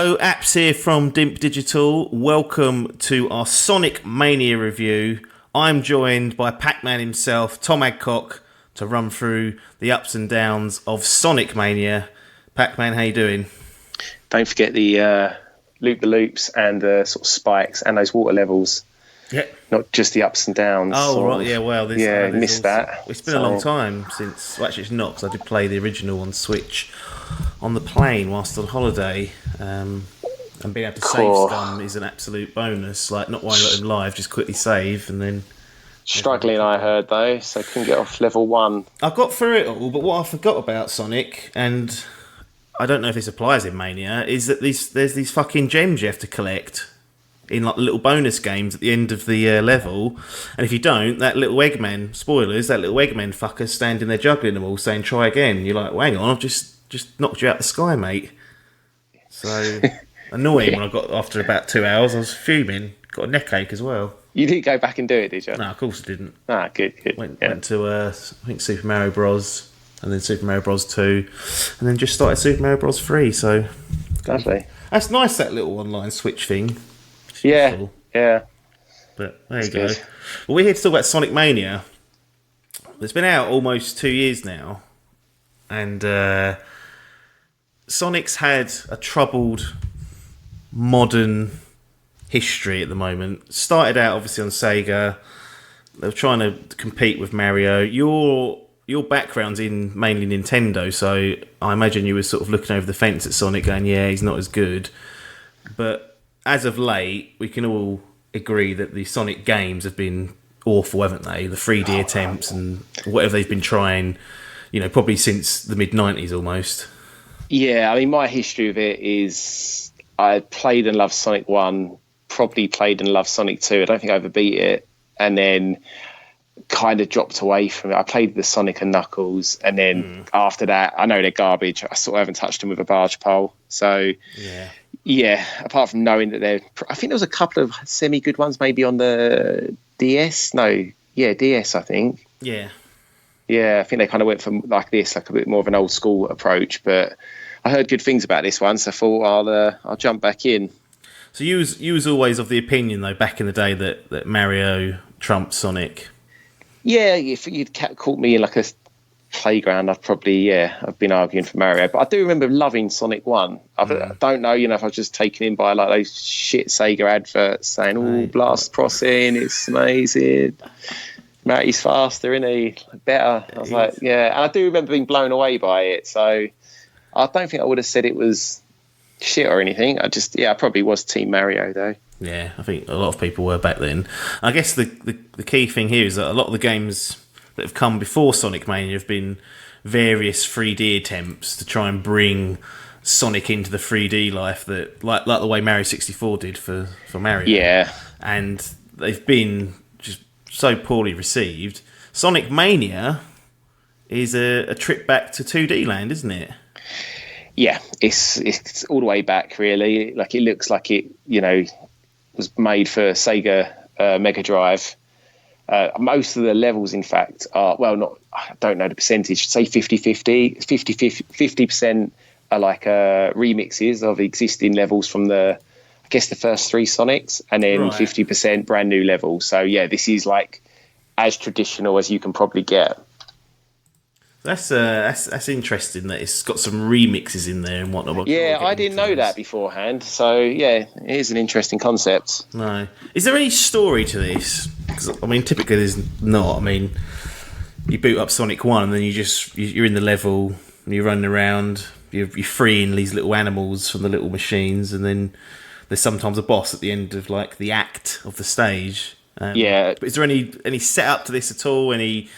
Hello, Apps here from Dimp Digital. Welcome to our Sonic Mania review. I'm joined by Pac-Man himself, Tom Adcock, to run through the ups and downs of Sonic Mania. Pac-Man, how you doing? Don't forget the loop-the-loops and the sort of spikes and those water levels. Yeah. Not just the ups and downs. Oh, right, yeah, well... missed that. It's been a long time since... Well, actually, it's not, because I did play the original on Switch on the plane whilst on holiday. And being able to save scum is an absolute bonus. Like, not while you let them live, just quickly save, and then... Struggling, I heard, though, so I couldn't get off level 1. I got through it all, but what I forgot about Sonic, and I don't know if this applies in Mania, is that there's these fucking gems you have to collect in like little bonus games at the end of the level, and if you don't, that little Eggman, spoilers, that little Eggman fucker's standing there juggling them all, saying try again. You're like, well, hang on, I've just knocked you out the sky, mate. So annoying. When I got after about 2 hours, I was fuming. Got a neck ache as well. You didn't go back and do it, did you? No, of course I didn't. Ah, good. Went to I think Super Mario Bros. And then Super Mario Bros 2, and then just started Super Mario Bros 3. So lovely. That's nice, that little online Switch thing. Yeah. But there you go. Well, we're here to talk about Sonic Mania. It's been out almost 2 years now, and Sonic's had a troubled modern history at the moment. Started out obviously on Sega. They were trying to compete with Mario. Your background's in mainly Nintendo, so I imagine you were sort of looking over the fence at Sonic going, yeah, he's not as good. But as of late, we can all agree that the Sonic games have been awful, haven't they? The 3D attempts and whatever they've been trying, probably since the mid-90s almost. Yeah, I mean, my history of it is I played and loved Sonic 1, probably played and loved Sonic 2. I don't think I ever beat it. And then kind of dropped away from it. I played the Sonic and Knuckles, and then after that, I know they're garbage. I sort of haven't touched them with a barge pole. So, yeah, apart from knowing that I think there was a couple of semi-good ones maybe on the DS. DS, I think. Yeah. Yeah, I think they kind of went for like this, like a bit more of an old school approach. But I heard good things about this one, so I thought I'll jump back in. So you was always of the opinion, though, back in the day that Mario trumped Sonic. Yeah, if you'd caught me in like a playground, I've been arguing for Mario. But I do remember loving Sonic 1. I don't know, if I was just taken in by like those shit Sega adverts saying, "Oh, blast crossing, it's amazing. Matty's faster, isn't he? Better." I was like, yeah. And I do remember being blown away by it. So I don't think I would have said it was shit or anything. I probably was Team Mario though. Yeah, I think a lot of people were back then. I guess the key thing here is that a lot of the games that have come before Sonic Mania have been various 3D attempts to try and bring Sonic into the 3D life that like the way Mario 64 did for Mario. Yeah. And they've been just so poorly received. Sonic Mania is a trip back to 2D land, isn't it? Yeah, it's all the way back really. Like it looks like it, was made for Sega Mega Drive. Most of the levels, in fact, are, I don't know the percentage, say 50-50. 50% are like remixes of existing levels from the first 3 Sonics, and then 50% brand new levels. So, yeah, this is like as traditional as you can probably get. That's interesting that it's got some remixes in there and whatnot. Yeah, I didn't know that beforehand. So, yeah, it is an interesting concept. No. Is there any story to this? 'Cause, typically there's not. You boot up Sonic 1 and then you're in the level, and you're running around, you're freeing these little animals from the little machines, and then there's sometimes a boss at the end of, like, the act of the stage. But is there any setup to this at all? Any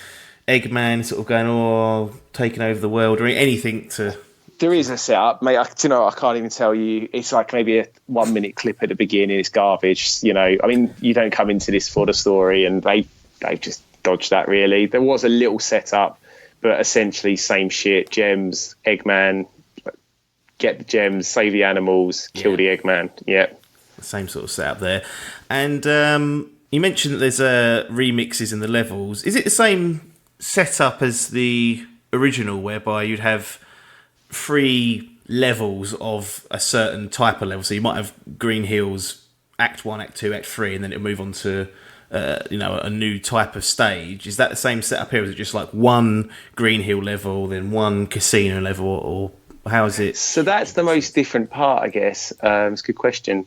Eggman sort of going, taking over the world, or anything to... There is a setup, mate. I can't even tell you. It's like maybe a 1 minute clip at the beginning. It's garbage, you don't come into this for the story, and they've just dodged that, really. There was a little setup, but essentially same shit. Gems, Eggman, get the gems, save the animals, kill the Eggman. Yeah. The same sort of setup there. And you mentioned that there's remixes in the levels. Is it the same setup as the original, whereby you'd have 3 levels of a certain type of level. So you might have Green Hills Act 1, Act 2, Act 3, and then it'll move on to a new type of stage. Is that the same setup here? Or is it just like one Green Hill level, then one casino level, or how is it? So that's the most different part, I guess. It's a good question.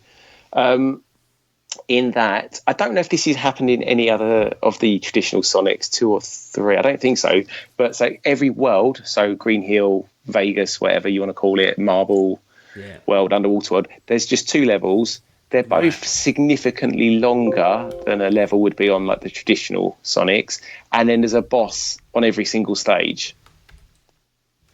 In that, I don't know if this has happened in any other of the traditional Sonics, 2 or 3. I don't think so. But so every world, so Green Hill, Vegas, whatever you want to call it, Marble World, Underwater World, there's just 2 levels. They're both significantly longer than a level would be on like the traditional Sonics. And then there's a boss on every single stage.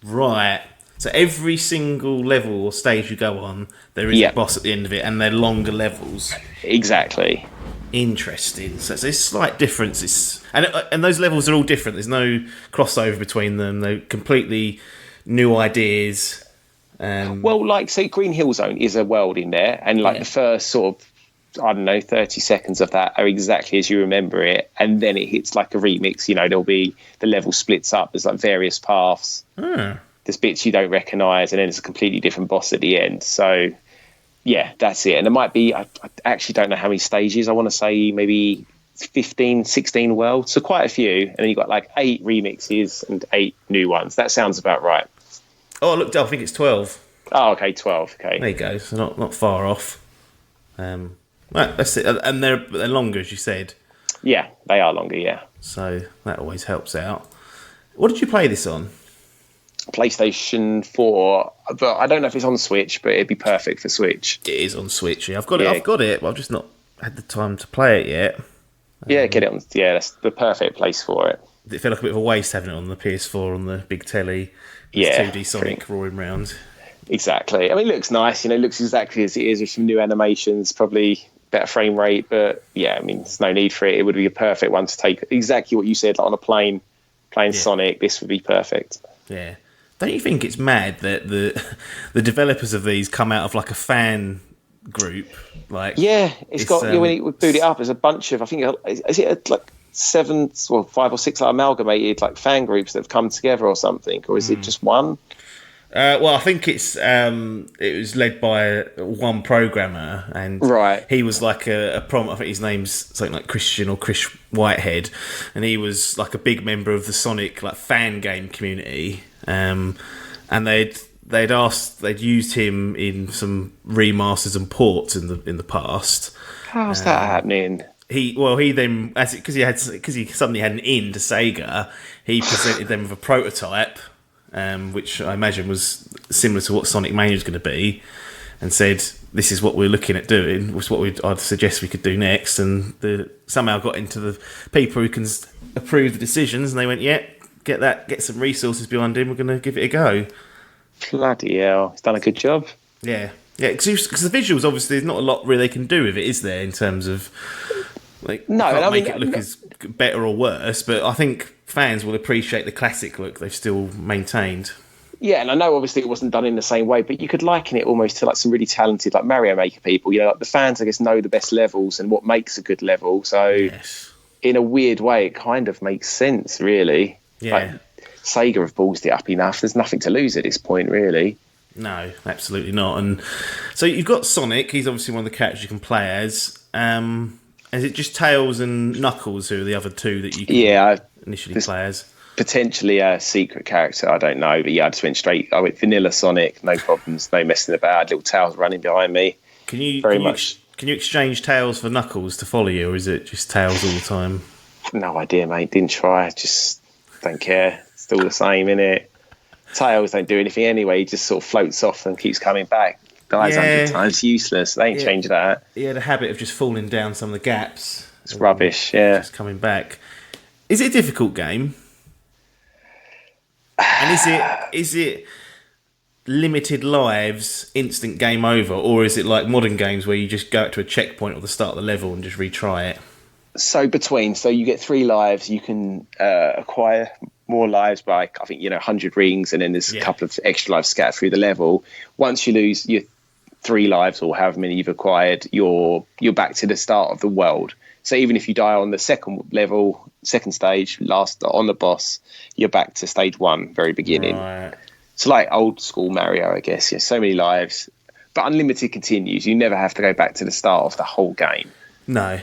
Right. So every single level or stage you go on, there is a boss at the end of it, and they're longer levels. Exactly. Interesting. So it's a slight difference. And those levels are all different. There's no crossover between them. They're completely new ideas. Well, like, say, Green Hill Zone is a world in there, and like the first sort of, I don't know, 30 seconds of that are exactly as you remember it, and then it hits like a remix. You know, there'll be the level splits up. There's like various paths. There's bits you don't recognise, and then it's a completely different boss at the end. So, yeah, that's it. And there might be, I actually don't know how many stages. I want to say maybe 15, 16 worlds. So quite a few. And then you've got like 8 remixes and 8 new ones. That sounds about right. Oh, I looked up. I think it's 12. Oh, okay, 12. Okay. There you go. So not far off. Right, that's it. And they're longer, as you said. Yeah, they are longer, yeah. So that always helps out. What did you play this on? PlayStation 4, but I don't know if it's on Switch, but it'd be perfect for Switch. It is on Switch. Yeah, I've got it, but I've just not had the time to play it yet. Yeah, get it on. Yeah, that's the perfect place for it. It felt like a bit of a waste having it on the PS4 on the big telly. Yeah, 2D Sonic roaring round. Exactly. I mean, it looks nice. You know, it looks exactly as it is with some new animations, probably better frame rate. But yeah, I mean, there's no need for it. It would be a perfect one to take. Exactly what you said, like on a plane, playing Sonic. This would be perfect. Yeah. Don't you think it's mad that the developers of these come out of like a fan group? Like, yeah, it's got when you boot it up, there's a bunch of, I think, is it like 5 or 6 like amalgamated like fan groups that have come together or something, or is it just one? Well, I think it was led by one programmer, and he was like a I think his name's something like Christian or Chris Whitehead, and he was like a big member of the Sonic like fan game community, and they'd used him in some remasters and ports in the past. How's that happening? He then, because he suddenly had an in to Sega, he presented them with a prototype, which I imagine was similar to what Sonic Mania was going to be, and said, "This is what we're looking at doing. Which is what I'd suggest we could do next." And somehow got into the people who can approve the decisions, and they went, "Yeah, get some resources behind him. We're going to give it a go." Bloody hell, he's done a good job. Yeah, because the visuals, obviously, there's not a lot really they can do with it, is there? In terms of like, can't make it look as better or worse, but I think fans will appreciate the classic look they've still maintained. Yeah, and I know obviously it wasn't done in the same way, but you could liken it almost to like some really talented like Mario Maker people. You know, like the fans, I guess, know the best levels and what makes a good level. So in a weird way, it kind of makes sense, really. Yeah. Like, Sega have ballsed it up enough. There's nothing to lose at this point, really. No, absolutely not. And so you've got Sonic. He's obviously one of the characters you can play as. Is it just Tails and Knuckles who are the other two that you can initially play as? Potentially a secret character, I don't know. But yeah, I went vanilla Sonic, no problems, no messing about. Little Tails running behind me. Can you exchange Tails for Knuckles to follow you, or is it just Tails all the time? No idea, mate. Didn't try. Just don't care. Still the same, innit? Tails don't do anything anyway. He just sort of floats off and keeps coming back. Dies 100 times, useless. They ain't changed that. He had a habit of just falling down some of the gaps. It's rubbish, yeah. Just coming back. Is it a difficult game? And is it limited lives, instant game over, or is it like modern games where you just go to a checkpoint at the start of the level and just retry it? So you get 3 lives. You can acquire more lives by, I think, 100 rings, and then there's a couple of extra lives scattered through the level. Once you lose your 3 lives or however many you've acquired, you're back to the start of the world. So even if you die on the second level, second stage, last on the boss, you're back to stage 1, very beginning. Right. It's like old school Mario, I guess. Yeah, so many lives, but unlimited continues. You never have to go back to the start of the whole game. No.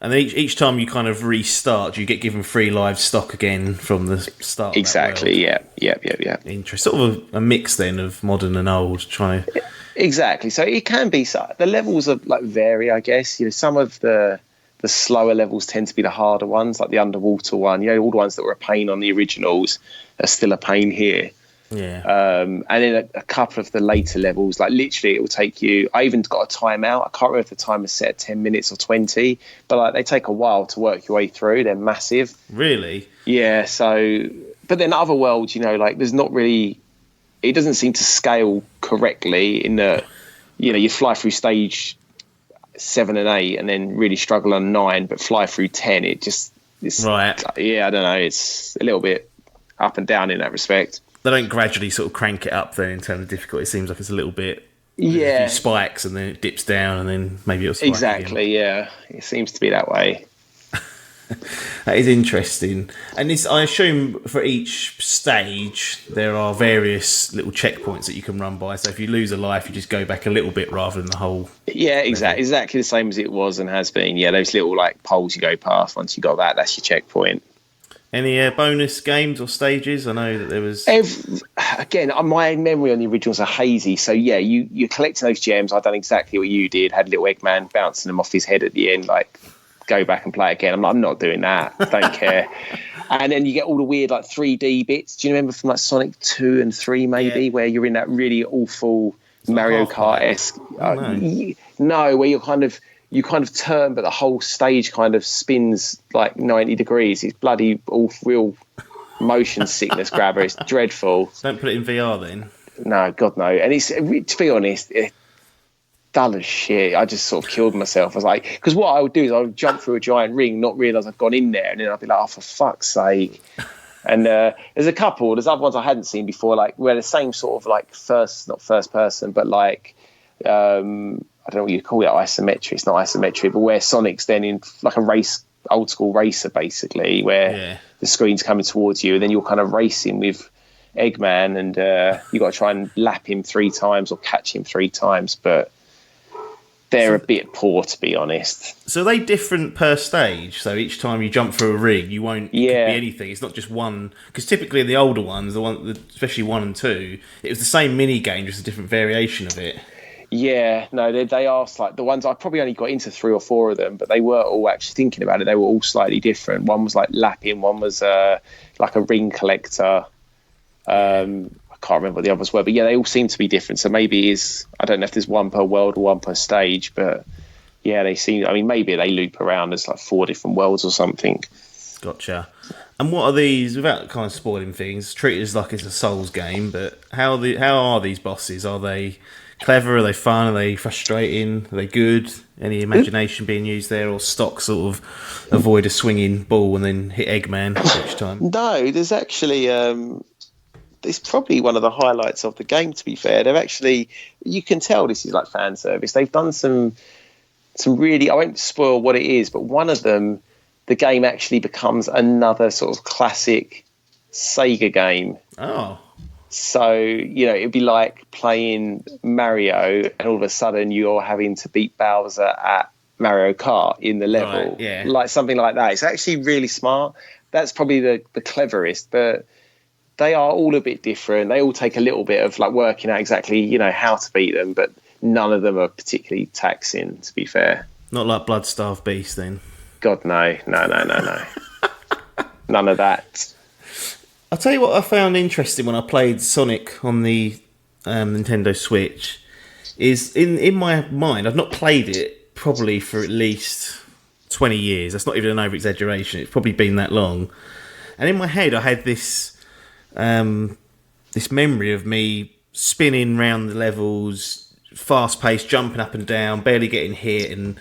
And then each time you kind of restart, you get given 3 lives stock again from the start. Exactly. Of that world. Yeah. Interesting. Sort of a mix then of modern and old. Trying to... Exactly. So it can be. The levels are like vary, I guess. Some of the slower levels tend to be the harder ones, like the underwater one. All the ones that were a pain on the originals are still a pain here. Yeah. And then a couple of the later levels, like literally it will take you, I even got a timeout. I can't remember if the timer's set at 10 minutes or 20, but like they take a while to work your way through. They're massive. Really? Yeah. So, but then other worlds, like there's not really, it doesn't seem to scale correctly in the, you fly through stage 7 and 8 and then really struggle on 9, but fly through 10. It's right. Yeah. I don't know. It's a little bit up and down in that respect. They don't gradually sort of crank it up then in terms of difficulty. It seems like it's a little bit... Yeah. A few spikes and then it dips down and then maybe it'll spike Exactly, again. Yeah. It seems to be that way. That is interesting. And I assume for each stage there are various little checkpoints that you can run by. So if you lose a life, you just go back a little bit rather than the whole... Yeah, exactly the same as it was and has been. Yeah, those little like poles you go past. Once you got that's your checkpoint. Any bonus games or stages? I know that there was... Again, my memory on the originals are hazy. So, yeah, you're collecting those gems. I've done exactly what you did. Had little Eggman bouncing them off his head at the end, like, go back and play again. I'm not doing that. Don't care. And then you get all the weird, like, 3D bits. Do you remember from, like, Sonic 2 and 3, maybe, where you're in that really awful Mario Kart-esque... No, where you're you kind of turn, but the whole stage kind of spins like 90 degrees. It's bloody real motion sickness grabber. It's dreadful. Don't put it in VR then. No, God no. And it's, to be honest, dull as shit. I just sort of killed myself. I was like, because what I would do is I would jump through a giant ring, not realise I've gone in there, and then I'd be like, oh, for fuck's sake. And there's other ones I hadn't seen before, like where the same sort of like not first person, but like I don't know what you call it, isometric. It's not isometric, but where Sonic's then in like a race, old school racer, basically, where the screen's coming towards you, and then you're kind of racing with Eggman, and you got to try and lap him 3 times or catch him 3 times. But they're a bit poor, to be honest. So are they different per stage? So each time you jump through a ring, you won't be anything. It's not just one, because typically in the older ones, especially 1 and 2, it was the same mini game, just a different variation of it. Yeah, no, they are like the ones I probably only got into 3 or 4 of them, but they were all actually thinking about it. They were all slightly different. One was like lapping, one was like a ring collector. I can't remember what the others were, but yeah, they all seem to be different. So maybe I don't know if there's one per world or one per stage, but yeah, they seem. I mean, maybe they loop around as like 4 different worlds or something. Gotcha. And what are these? Without kind of spoiling things, treat it as like it's a Souls game. But how are these bosses? Are they clever? Are they fun? Are they frustrating? Are they good? Any imagination being used there, or stock sort of avoid a swinging ball and then hit Eggman each time? No, there's actually it's probably one of the highlights of the game. To be fair, they've actually, you can tell this is like fan service. They've done some really, I won't spoil what it is, but one of them, the game actually becomes another sort of classic Sega game. Oh. So, it'd be like playing Mario and all of a sudden you're having to beat Bowser at Mario Kart in the level. Right, yeah. Like something like that. It's actually really smart. That's probably the cleverest, but they are all a bit different. They all take a little bit of like working out exactly, how to beat them, but none of them are particularly taxing, to be fair. Not like Blood-Starved Beast then? God, no. None of that. I'll tell you what I found interesting when I played Sonic on the Nintendo Switch is in my mind, I've not played it probably for at least 20 years. That's not even an over-exaggeration. It's probably been that long. And in my head, I had this memory of me spinning round the levels, fast-paced, jumping up and down, barely getting hit, and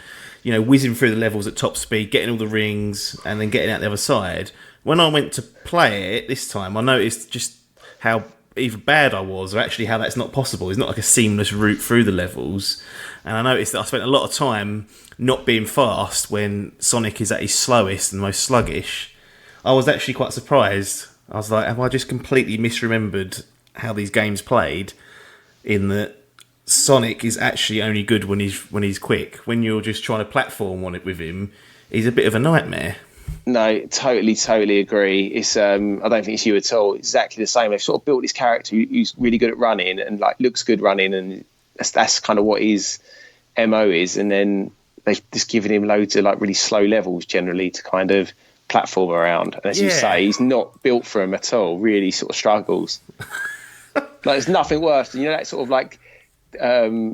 whizzing through the levels at top speed, getting all the rings, and then getting out the other side. When I went to play it this time, I noticed just how either bad I was, or actually how that's not possible. It's not like a seamless route through the levels. And I noticed that I spent a lot of time not being fast when Sonic is at his slowest and most sluggish. I was actually quite surprised. I was like, have I just completely misremembered how these games played, in that Sonic is actually only good when he's quick. When you're just trying to platform on it with him, he's a bit of a nightmare. No, totally agree. It's I don't think it's you at all. It's exactly the same. They've sort of built this character who's really good at running and like looks good running, and that's kind of what his MO is. And then they've just given him loads of like really slow levels generally to kind of platform around. And as you say, he's not built for him at all. Really sort of struggles. Like there's nothing worse than that sort of like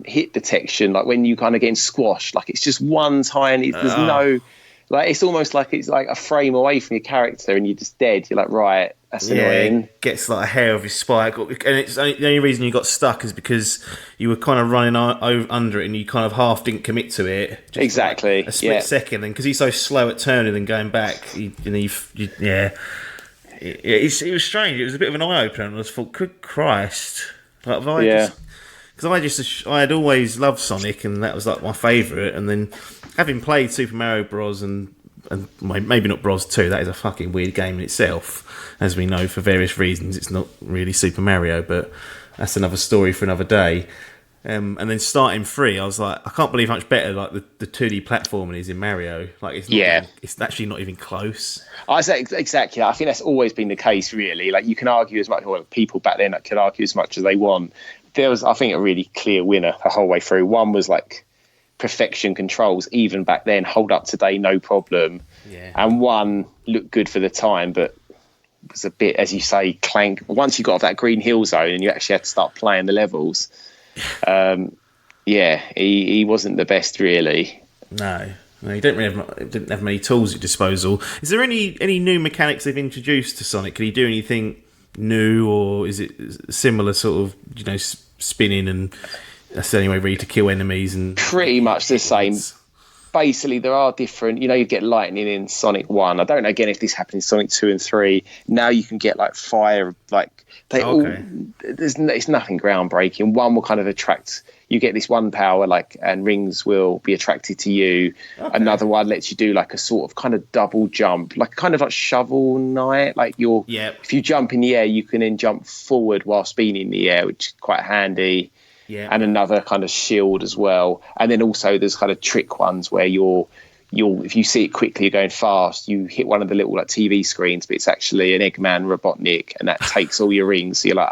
hit detection, like when you kind of getting squashed. Like it's just one tiny. There's no. Like it's almost like it's like a frame away from your character, and you're just dead. You're like, right, that's annoying. Gets like a hair of his spike, and it's the only reason you got stuck is because you were kind of running under it, and you kind of half didn't commit to it. Exactly, like a split second, and because he's so slow at turning and going back, it was strange. It was a bit of an eye opener, and I just thought, good Christ, like because I had always loved Sonic, and that was like my favourite, and then having played Super Mario Bros. and maybe not Bros 2, that is a fucking weird game in itself, as we know for various reasons. It's not really Super Mario, but that's another story for another day. And then starting 3, I was like, I can't believe how much better like the 2D platforming is in Mario. Like it's actually not even close. I say exactly. I think that's always been the case, really. Like you can argue as much, well, people back then could argue as much as they want. There was, I think, a really clear winner the whole way through. One was like perfection controls, even back then, hold up today, no problem. Yeah. And one looked good for the time, but was a bit, as you say, clank. Once you got off that green hill zone and you actually had to start playing the levels, he wasn't the best, really. No, he didn't have many tools at disposal. Is there any new mechanics they've introduced to Sonic? Can he do anything new, or is it similar sort of, spinning, and that's the only way really to kill enemies? And pretty much the same. Basically, there are different, you get lightning in Sonic 1. I don't know, again, if this happened in Sonic 2 and 3. Now you can get, like, fire, like, it's nothing groundbreaking. One will kind of attract, you get this one power, like, and rings will be attracted to you. Okay. Another one lets you do, like, a sort of kind of double jump, like, kind of like Shovel Knight. Like, if you jump in the air, you can then jump forward whilst being in the air, which is quite handy. Yeah. And another kind of shield as well. And then also there's kind of trick ones where you'll if you see it quickly, you're going fast, you hit one of the little like TV screens, but it's actually an Eggman Robotnik, and that takes all your rings. So you're like,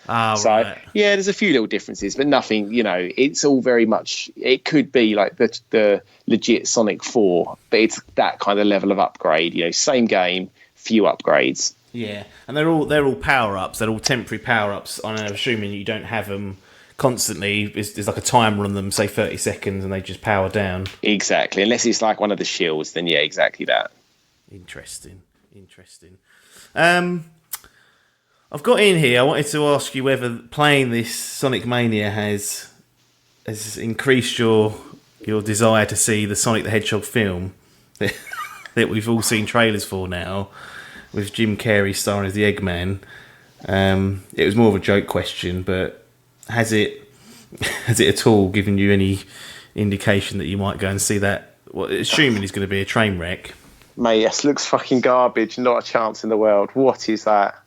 so right. Yeah, there's a few little differences, but nothing, it's all very much, it could be like the legit Sonic 4, but it's that kind of level of upgrade, same game, few upgrades. Yeah. And they're all power-ups, they're all temporary power-ups. I'm assuming you don't have them constantly. There's like a timer on them, say 30 seconds, and they just power down. Exactly, unless it's like one of the shields, then yeah, exactly that. Interesting. I've got in here, I wanted to ask you whether playing this Sonic Mania has increased your desire to see the Sonic the Hedgehog film that we've all seen trailers for now, with Jim Carrey starring as the Eggman. It was more of a joke question, but has it at all given you any indication that you might go and see that? Well, assuming it's going to be a train wreck. Mate, this looks fucking garbage. Not a chance in the world. What is that?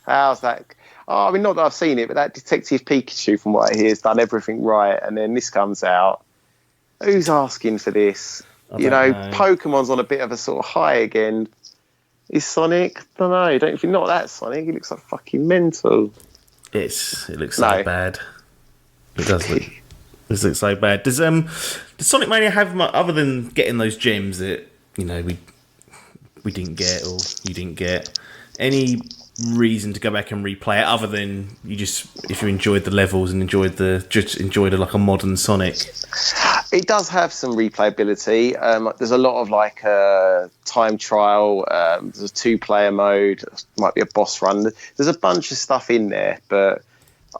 How's that? Oh, I mean, not that I've seen it, but that Detective Pikachu, from what I hear, has done everything right, and then this comes out. Who's asking for this? Know. Pokemon's on a bit of a sort of high again. Is Sonic? I don't know. Don't think not that Sonic. He looks like fucking mental. It looks so bad. It does look. This looks so bad. Does Sonic Mania have much, other than getting those gems that we didn't get, or you didn't get, any reason to go back and replay it other than if you enjoyed the levels and enjoyed like a modern Sonic? It does have some replayability. There's a lot of like time trial. There's a 2-player mode. Might be a boss run. There's a bunch of stuff in there, but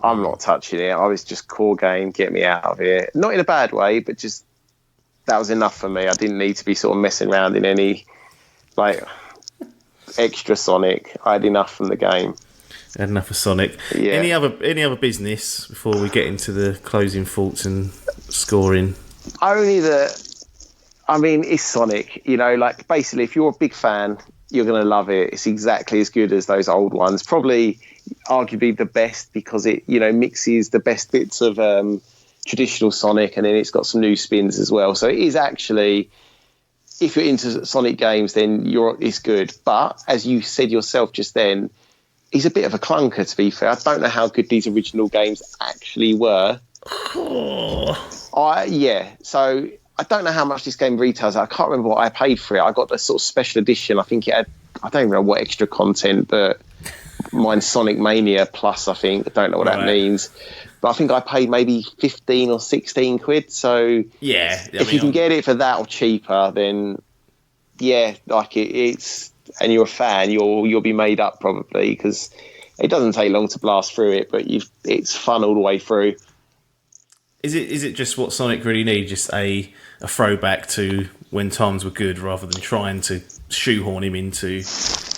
I'm not touching it. I was just core game, get me out of here. Not in a bad way, but just that was enough for me. I didn't need to be sort of messing around in any like extra Sonic. I had enough from the game. Had enough of Sonic. Yeah. Any other business before we get into the closing thoughts and scoring? Only that, I mean, it's Sonic. Like basically, if you're a big fan, you're going to love it. It's exactly as good as those old ones. Probably, arguably the best because it, mixes the best bits of traditional Sonic, and then it's got some new spins as well. So it is actually, if you're into Sonic games, then it's good. But as you said yourself just then, he's a bit of a clunker, to be fair. I don't know how good these original games actually were. So I don't know how much this game retails. I can't remember what I paid for it. I got the sort of special edition. I think it had, I don't even know what extra content, but mine's Sonic Mania Plus, I think. I don't know what that means. But I think I paid maybe 15 or 16 quid. So if you can get it for that or cheaper, then it's, and you're a fan, you'll be made up probably, because it doesn't take long to blast through it, but it's fun all the way through. Is it just what Sonic really needs, just a throwback to when times were good, rather than trying to shoehorn him into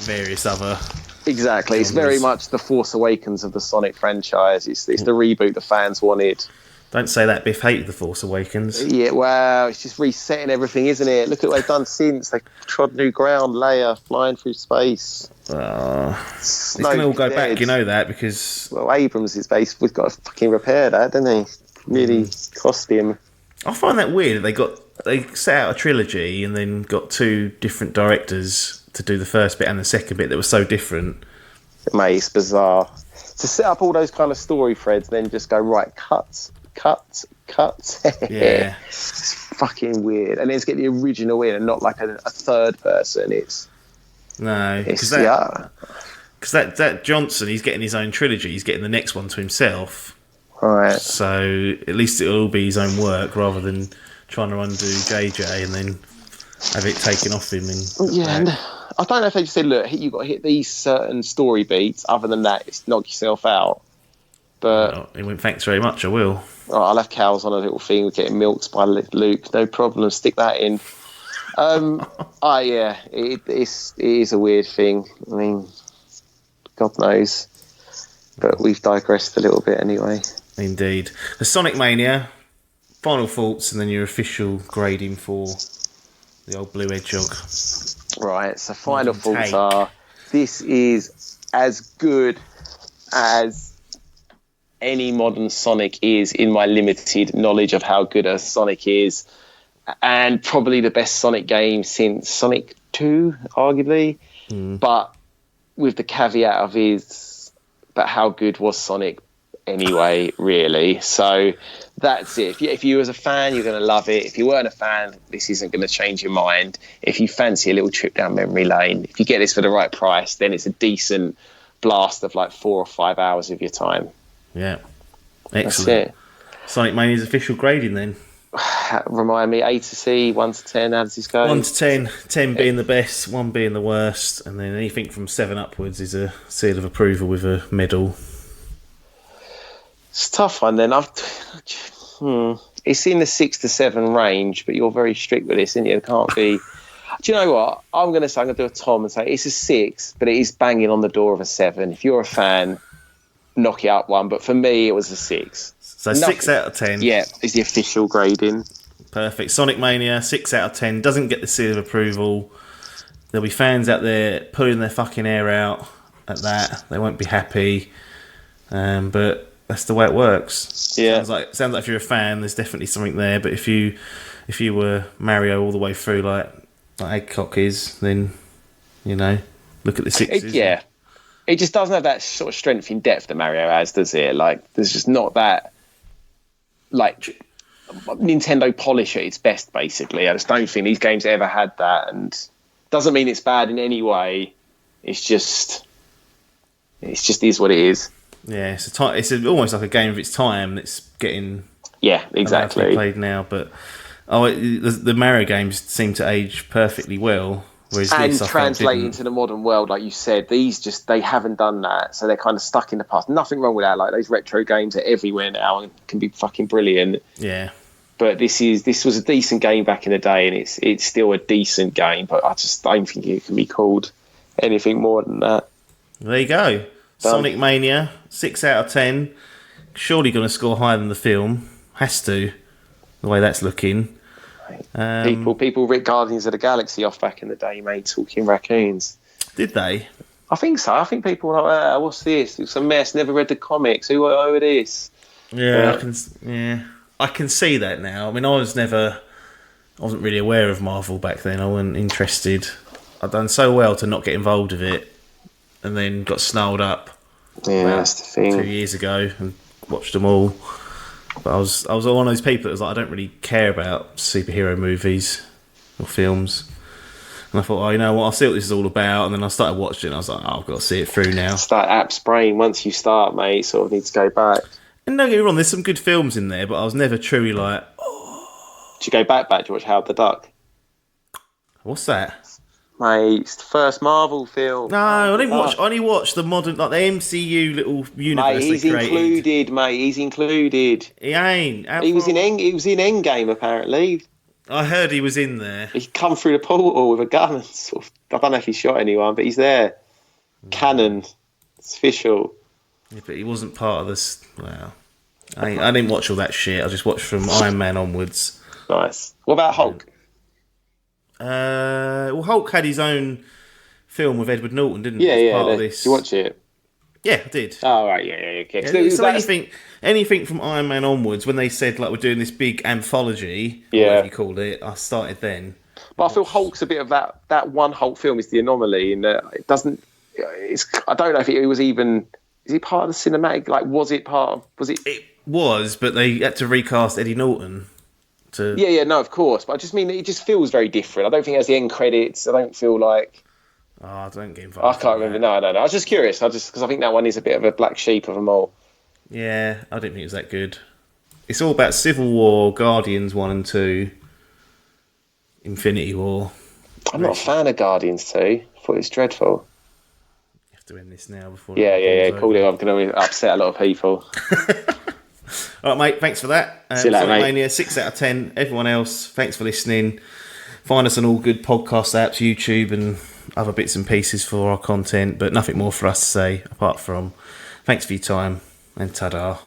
various other... Exactly. Genres. It's very much the Force Awakens of the Sonic franchise. It's the reboot the fans wanted. Don't say that. Biff hated the Force Awakens. Yeah, wow. It's just resetting everything, isn't it? Look at what they've done since. They trod new ground, Leia flying through space. It's going to all go back, you know that, because... Well, Abrams is based... We've got to fucking repair that, didn't he? Really cost him. I find that weird. They set out a trilogy and then got two different directors to do the first bit and the second bit that were so different. Mate, it's bizarre. To set up all those kind of story threads, then just go, right, cut. Yeah. It's fucking weird. And then to get the original in and not like a third person, it's... No, because that Johnson, he's getting his own trilogy. He's getting the next one to himself. Right. So at least it'll all be his own work rather than trying to undo JJ and then have it taken off him. And I don't know if they just said, look, you've got to hit these certain story beats. Other than that, it's knock yourself out. But he went, thanks very much, I will. I'll have cows on a little thing with getting milked by Luke. No problem. Stick that in. It is a weird thing. I mean, God knows. But we've digressed a little bit anyway. Indeed. The Sonic Mania, final thoughts, and then your official grading for the old Blue Hedgehog. Right, so final thoughts are, this is as good as any modern Sonic is in my limited knowledge of how good a Sonic is, and probably the best Sonic game since Sonic 2, arguably, but with the caveat of but how good was Sonic anyway, really? So that's it. If you was a fan, you're going to love it. If you weren't a fan, this isn't going to change your mind. If you fancy a little trip down memory lane, if you get this for the right price, then it's a decent blast of like 4 or 5 hours of your time. Yeah. Excellent. That's it. Sonic Mania's official grading then. Remind me, A to C, 1 to 10, how does this go? 1 to 10, 10 being the best, 1 being the worst, and then anything from 7 upwards is a seal of approval with a medal. It's a tough one then. It's in the 6 to 7 range, but you're very strict with this, isn't you? It can't be... Do you know what? I'm going to do a Tom and say it's a 6, but it is banging on the door of a 7. If you're a fan, knock it up 1, but for me it was a 6. So 6 out of 10. Yeah, is the official grading. Perfect. Sonic Mania, 6 out of 10. Doesn't get the seal of approval. There'll be fans out there pulling their fucking hair out at that. They won't be happy. But that's the way it works. Yeah. Sounds like if you're a fan, there's definitely something there. But if you were Mario all the way through like Adcock is, then, look at the 6s. It just doesn't have that sort of strength in depth that Mario has, does it? Like, there's just not that... Like, Nintendo polish at its best, basically. I just don't think these games ever had that, and doesn't mean it's bad in any way. It's just is what it is. Yeah, it's almost like a game of its time that's getting exactly played now. But the Mario games seem to age perfectly well. And translate into the modern world, like you said, they haven't done that, so they're kind of stuck in the past. Nothing wrong with that. Like, those retro games are everywhere now and can be fucking brilliant. Yeah. But this was a decent game back in the day, and it's still a decent game. But I just don't think it can be called anything more than that. There you go. Sonic Mania, 6 out of 10. Surely going to score higher than the film. Has to, the way that's looking. People ripped Guardians of the Galaxy off back in the day, mate, talking raccoons. Did they? I think so. I think people are like, what's this? It's a mess. Never read the comics. Who are this? Yeah, I can see that now. I mean, I wasn't really aware of Marvel back then. I wasn't interested. I'd done so well to not get involved with it, and then got snarled up. Yeah, that's the thing. 2 years ago and watched them all. But I was one of those people that was like, I don't really care about superhero movies or films. And I thought, oh, you know what, I'll see what this is all about. And then I started watching it and I was like, oh, I've got to see it through now. It's like app's brain. Once you start, mate, you sort of need to go back. And don't get me wrong, there's some good films in there, but I was never truly like, oh. Did you go back to watch Howard the Duck? What's that? Mate, it's the first Marvel film. No, I didn't watch. I only watched the modern, like the MCU little universe. Mate, he's they created. included. Mate, he's included. He ain't. He was in Endgame apparently. I heard he was in there. He come through the portal with a gun. And sort of, I don't know if he shot anyone, but he's there. Canon. It's official. Yeah, but he wasn't part of this. Well, I didn't watch all that shit. I just watched from Iron Man onwards. Nice. What about Hulk? Well, Hulk had his own film with Edward Norton, didn't he? Yeah. Part of this. Did you watch it? Yeah, I did. Oh, right, yeah. Okay. Yeah, so anything from Iron Man onwards, when they said like we're doing this big anthology, or whatever you called it, I started then. But I feel Hulk's a bit of that one Hulk film is the anomaly, and it doesn't. I don't know if it was even. Is it part of the cinematic? Like, was it part of? Was it? It was, but they had to recast Eddie Norton. No, of course. But I just mean it just feels very different. I don't think it has the end credits. I don't feel like. Oh, I don't get involved. I can't remember. No. I was just curious. Because I think that one is a bit of a black sheep of them all. Yeah, I didn't think it was that good. It's all about Civil War, Guardians 1 and 2, Infinity War. I'm not a fan of Guardians 2. I thought it was dreadful. You have to end this now before. Yeah. Call it. I'm going to upset a lot of people. All right, mate. Thanks for that. See you later, Sonic mate. Mania 6 out of 10. Everyone else, thanks for listening. Find us on all good podcast apps, YouTube, and other bits and pieces for our content. But nothing more for us to say apart from thanks for your time and ta-da.